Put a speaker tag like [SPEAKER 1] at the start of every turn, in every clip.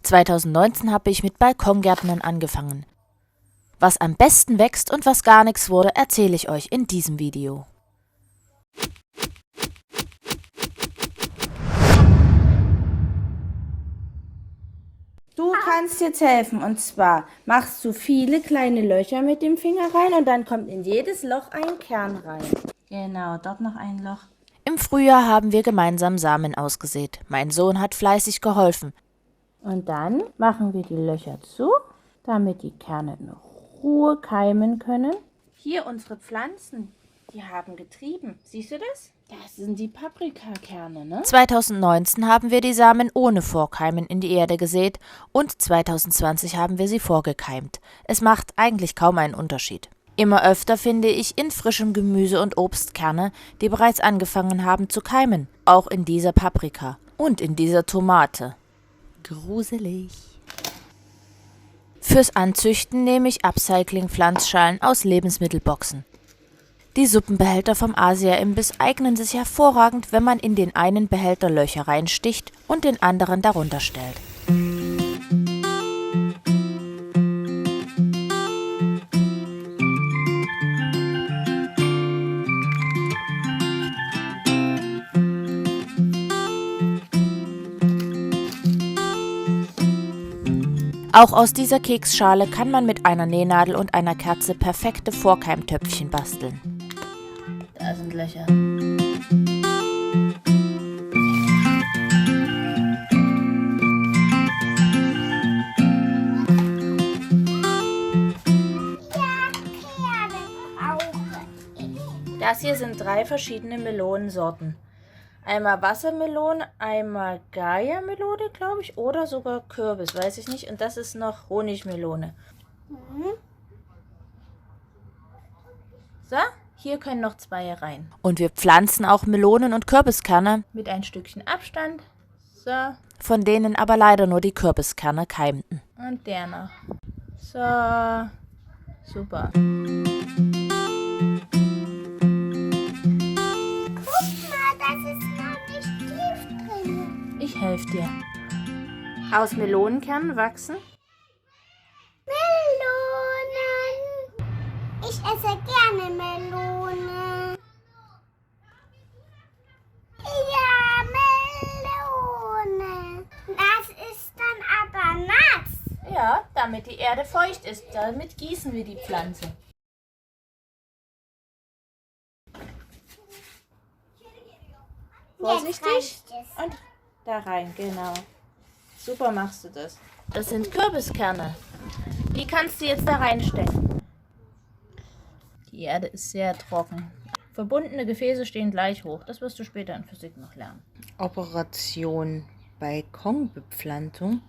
[SPEAKER 1] 2019 habe ich mit Balkongärtnern angefangen. Was am besten wächst und was gar nichts wurde, erzähle ich euch in diesem Video.
[SPEAKER 2] Du kannst jetzt helfen, und zwar machst du viele kleine Löcher mit dem Finger rein und dann kommt in jedes Loch ein Kern rein. Genau, dort noch ein Loch.
[SPEAKER 1] Im Frühjahr haben wir gemeinsam Samen ausgesät. Mein Sohn hat fleißig geholfen.
[SPEAKER 2] Und dann machen wir die Löcher zu, damit die Kerne in Ruhe keimen können. Hier unsere Pflanzen, die haben getrieben. Siehst du das? Das sind die Paprikakerne, ne?
[SPEAKER 1] 2019 haben wir die Samen ohne Vorkeimen in die Erde gesät und 2020 haben wir sie vorgekeimt. Es macht eigentlich kaum einen Unterschied. Immer öfter finde ich in frischem Gemüse und Obst Kerne, die bereits angefangen haben zu keimen. Auch in dieser Paprika und in dieser Tomate. Gruselig. Fürs Anzüchten nehme ich Upcycling-Pflanzschalen aus Lebensmittelboxen. Die Suppenbehälter vom Asia-Imbiss eignen sich hervorragend, wenn man in den einen Behälter Löcher reinsticht und den anderen darunter stellt. Auch aus dieser Keksschale kann man mit einer Nähnadel und einer Kerze perfekte Vorkeimtöpfchen basteln.
[SPEAKER 2] Da sind Löcher. Das hier sind 3 verschiedene Melonensorten. Einmal Wassermelone, einmal Gaia-Melone, glaube ich, oder sogar Kürbis, weiß ich nicht. Und das ist noch Honigmelone. So, hier können noch 2 rein.
[SPEAKER 1] Und wir pflanzen auch Melonen- und Kürbiskerne,
[SPEAKER 2] Mit ein Stückchen Abstand. So,
[SPEAKER 1] von denen aber leider nur die Kürbiskerne keimten.
[SPEAKER 2] und der noch. So, super. Ich helfe dir. Aus Melonenkernen wachsen?
[SPEAKER 3] Melonen. Ich esse gerne Melone. Ja, Melone. Das ist dann aber nass.
[SPEAKER 2] Ja, damit die Erde feucht ist. Damit gießen wir die Pflanze. Vorsichtig.
[SPEAKER 3] Jetzt reicht es.
[SPEAKER 2] Und da rein, genau. Super machst du das. Das sind Kürbiskerne. Die kannst du jetzt da reinstecken. Die Erde ist sehr trocken. Verbundene Gefäße stehen gleich hoch. Das wirst du später in Physik noch lernen. Operation Balkonbepflanzung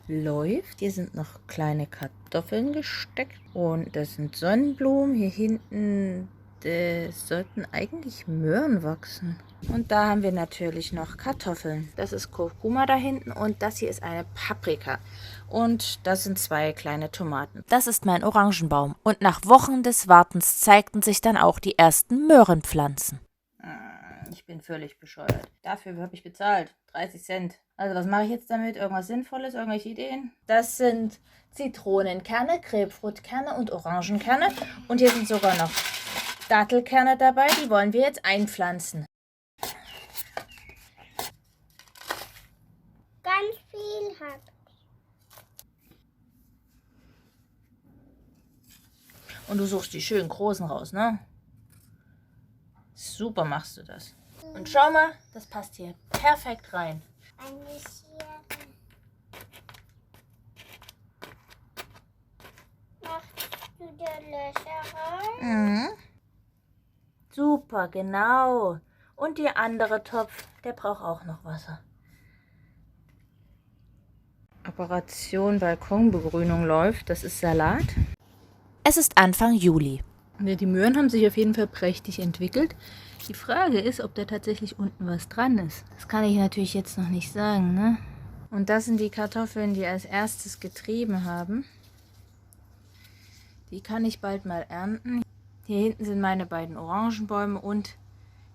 [SPEAKER 2] läuft. Hier sind noch kleine Kartoffeln gesteckt. Und das sind Sonnenblumen. Hier hinten sollten eigentlich Möhren wachsen. Und da haben wir natürlich noch Kartoffeln. Das ist Kurkuma da hinten und das hier ist eine Paprika. Und das sind 2 kleine Tomaten.
[SPEAKER 1] Das ist mein Orangenbaum. Und nach Wochen des Wartens zeigten sich dann auch die ersten Möhrenpflanzen.
[SPEAKER 2] Ich bin völlig bescheuert. Dafür habe ich bezahlt. 30 Cent. Also was mache ich jetzt damit? Irgendwas Sinnvolles? Irgendwelche Ideen? Das sind Zitronenkerne, Grapefruitkerne und Orangenkerne. Und hier sind sogar noch Dattelkerne dabei. Die wollen wir jetzt einpflanzen.
[SPEAKER 3] Ganz viel hat.
[SPEAKER 2] Und du suchst die schönen großen raus, ne? Super machst du das. Und schau mal, das passt hier perfekt rein.
[SPEAKER 3] Ein bisschen. Machst du da Löcher rein?
[SPEAKER 2] Super, genau. Und der andere Topf, der braucht auch noch Wasser. Operation Balkonbegrünung läuft. Das ist Salat.
[SPEAKER 1] Es ist Anfang Juli.
[SPEAKER 2] Die Möhren haben sich auf jeden Fall prächtig entwickelt. Die Frage ist, ob da tatsächlich unten was dran ist. Das kann ich natürlich jetzt noch nicht sagen, ne? Und das sind die Kartoffeln, die als erstes getrieben haben. Die kann ich bald mal ernten. Hier hinten sind meine beiden Orangenbäume und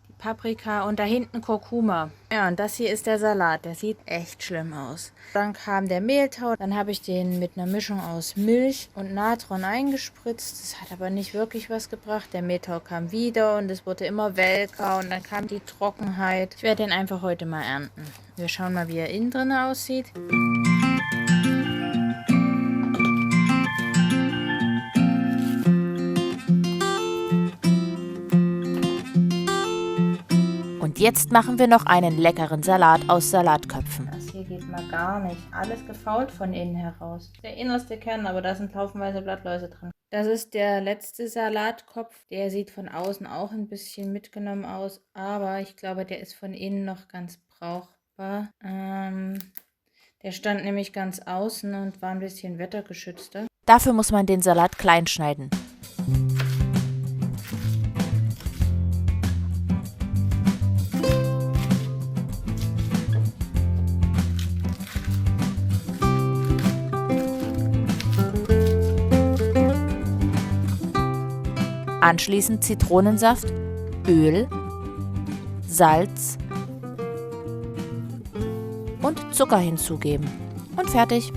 [SPEAKER 2] die Paprika und da hinten Kurkuma. Ja, und das hier ist der Salat. Der sieht echt schlimm aus. Dann kam der Mehltau. Dann habe ich den mit einer Mischung aus Milch und Natron eingespritzt. Das hat aber nicht wirklich was gebracht. Der Mehltau kam wieder und es wurde immer welker und dann kam die Trockenheit. Ich werde den einfach heute mal ernten. Wir schauen mal, wie er innen drin aussieht.
[SPEAKER 1] Und jetzt machen wir noch einen leckeren Salat aus Salatköpfen.
[SPEAKER 2] Das hier geht mal gar nicht. Alles gefault von innen heraus. Der innerste Kern, aber da sind haufenweise Blattläuse drin. Das ist der letzte Salatkopf. Der sieht von außen auch ein bisschen mitgenommen aus, aber ich glaube, der ist von innen noch ganz brauchbar. Der stand nämlich ganz außen und war ein bisschen wettergeschützter.
[SPEAKER 1] Dafür muss man den Salat klein schneiden. Anschließend Zitronensaft, Öl, Salz und Zucker hinzugeben. Und fertig.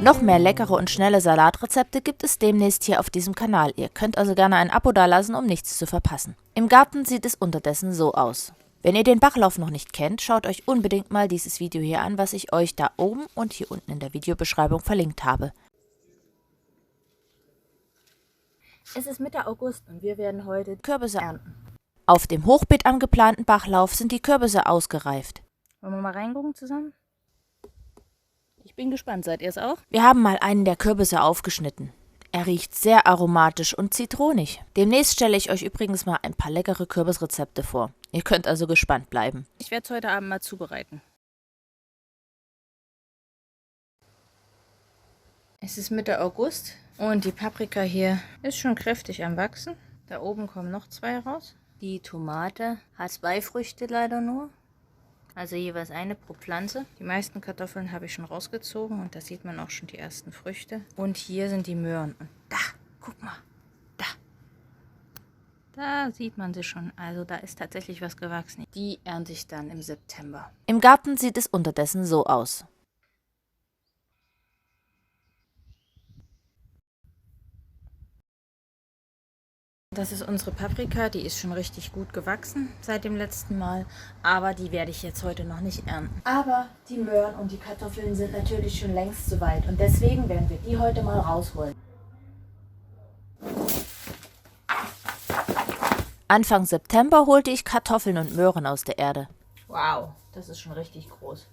[SPEAKER 1] Noch mehr leckere und schnelle Salatrezepte gibt es demnächst hier auf diesem Kanal. Ihr könnt also gerne ein Abo dalassen, um nichts zu verpassen. Im Garten sieht es unterdessen so aus. Wenn ihr den Bachlauf noch nicht kennt, schaut euch unbedingt mal dieses Video hier an, was ich euch da oben und hier unten in der Videobeschreibung verlinkt habe.
[SPEAKER 2] Es ist Mitte August und wir werden heute
[SPEAKER 1] Kürbisse ernten. Auf dem Hochbeet am geplanten Bachlauf sind die Kürbisse ausgereift.
[SPEAKER 2] Wollen wir mal reingucken zusammen? Ich bin gespannt, seid ihr es auch?
[SPEAKER 1] Wir haben mal einen der Kürbisse aufgeschnitten. Er riecht sehr aromatisch und zitronig. Demnächst stelle ich euch übrigens mal ein paar leckere Kürbisrezepte vor. Ihr könnt also gespannt bleiben.
[SPEAKER 2] Ich werde es heute Abend mal zubereiten. Es ist Mitte August und die Paprika hier ist schon kräftig am Wachsen. Da oben kommen noch 2 raus. Die Tomate hat 2 Früchte leider nur. Also jeweils eine pro Pflanze. Die meisten Kartoffeln habe ich schon rausgezogen und da sieht man auch schon die ersten Früchte. Und hier sind die Möhren. Und da, guck mal, da. Da sieht man sie schon. Also da ist tatsächlich was gewachsen. Die ernte ich dann im September.
[SPEAKER 1] Im Garten sieht es unterdessen so aus.
[SPEAKER 2] Das ist unsere Paprika, die ist schon richtig gut gewachsen seit dem letzten Mal, aber die werde ich jetzt heute noch nicht ernten. Aber die Möhren und die Kartoffeln sind natürlich schon längst soweit und deswegen werden wir die heute mal rausholen.
[SPEAKER 1] Anfang September holte ich Kartoffeln und Möhren aus der Erde.
[SPEAKER 2] Wow, das ist schon richtig groß.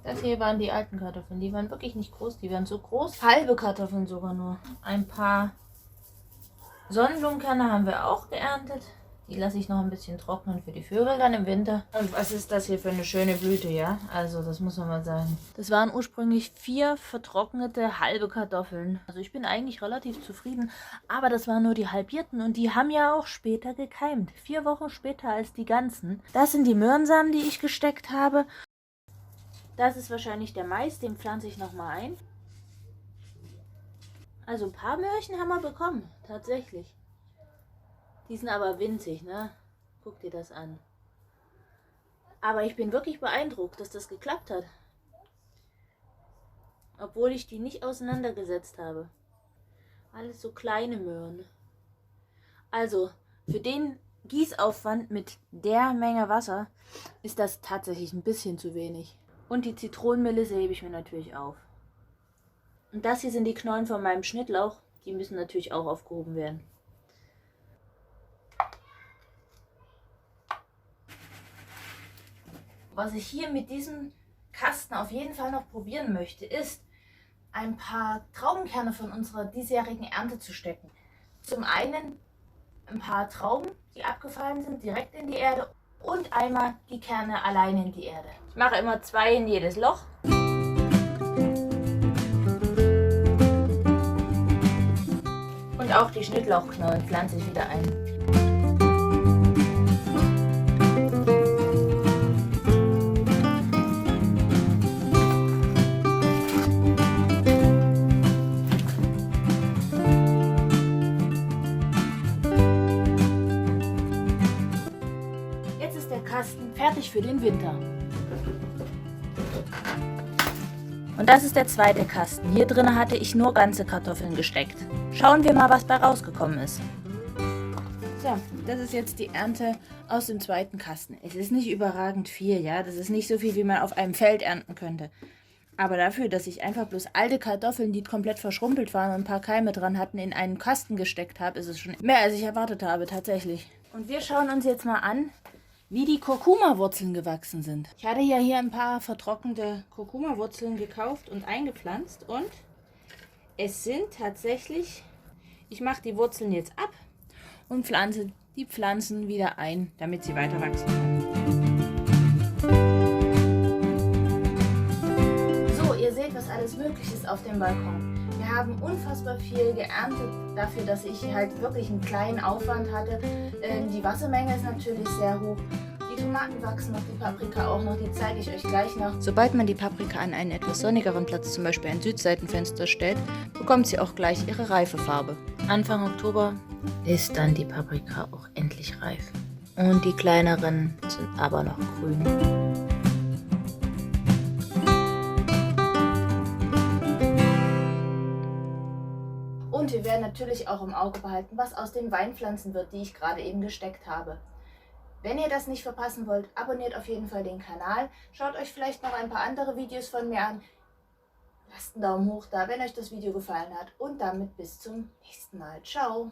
[SPEAKER 2] Das hier waren die alten Kartoffeln, die waren wirklich nicht groß, die waren so groß. Halbe Kartoffeln sogar nur. Ein paar Sonnenblumenkerne haben wir auch geerntet. Die lasse ich noch ein bisschen trocknen für die Vögel dann im Winter. Und was ist das hier für eine schöne Blüte, ja? Also das muss man mal sagen. Das waren ursprünglich 4 vertrocknete halbe Kartoffeln. Also ich bin eigentlich relativ zufrieden. Aber das waren nur die halbierten und die haben ja auch später gekeimt. 4 Wochen später als die ganzen. Das sind die Möhrensamen, die ich gesteckt habe. Das ist wahrscheinlich der Mais, den pflanze ich nochmal ein. Also ein paar Möhrchen haben wir bekommen, tatsächlich. Die sind aber winzig, ne? Guck dir das an. Aber ich bin wirklich beeindruckt, dass das geklappt hat. Obwohl ich die nicht auseinandergesetzt habe. Alles so kleine Möhren. Also, für den Gießaufwand mit der Menge Wasser ist das tatsächlich ein bisschen zu wenig. Und die Zitronenmelisse hebe ich mir natürlich auf. Und das hier sind die Knollen von meinem Schnittlauch. Die müssen natürlich auch aufgehoben werden. Was ich hier mit diesem Kasten auf jeden Fall noch probieren möchte, ist, ein paar Traubenkerne von unserer diesjährigen Ernte zu stecken. Zum einen ein paar Trauben, die abgefallen sind, direkt in die Erde und einmal die Kerne alleine in die Erde. Ich mache immer 2 in jedes Loch. Und auch die Schnittlauchknollen pflanze ich wieder ein. für den Winter. Und das ist der zweite Kasten. Hier drin hatte ich nur ganze Kartoffeln gesteckt. Schauen wir mal, was bei rausgekommen ist. So, das ist jetzt die Ernte aus dem zweiten Kasten. Es ist nicht überragend viel, ja. Das ist nicht so viel, wie man auf einem Feld ernten könnte. Aber dafür, dass ich einfach bloß alte Kartoffeln, die komplett verschrumpelt waren und ein paar Keime dran hatten, in einen Kasten gesteckt habe, ist es schon mehr, als ich erwartet habe, tatsächlich. Und wir schauen uns jetzt mal an, wie die Kurkuma-Wurzeln gewachsen sind. Ich hatte ja hier ein paar vertrocknete Kurkuma-Wurzeln gekauft und eingepflanzt. Und es sind tatsächlich, ich mache die Wurzeln jetzt ab und pflanze die Pflanzen wieder ein, damit sie weiter wachsen können. So, ihr seht, was alles möglich ist auf dem Balkon. Wir haben unfassbar viel geerntet, dafür, dass ich halt wirklich einen kleinen Aufwand hatte. Die Wassermenge ist natürlich sehr hoch. Die Tomaten wachsen noch, die Paprika auch noch, die zeige ich euch gleich noch. Sobald man die Paprika an einen etwas sonnigeren Platz, zum Beispiel ein Südseitenfenster, stellt, bekommt sie auch gleich ihre reife Farbe. Anfang Oktober ist dann die Paprika auch endlich reif. Und die kleineren sind aber noch grün. Und wir werden natürlich auch im Auge behalten, was aus den Weinpflanzen wird, die ich gerade eben gesteckt habe. Wenn ihr das nicht verpassen wollt, abonniert auf jeden Fall den Kanal. Schaut euch vielleicht noch ein paar andere Videos von mir an. Lasst einen Daumen hoch da, wenn euch das Video gefallen hat. Und damit bis zum nächsten Mal. Ciao!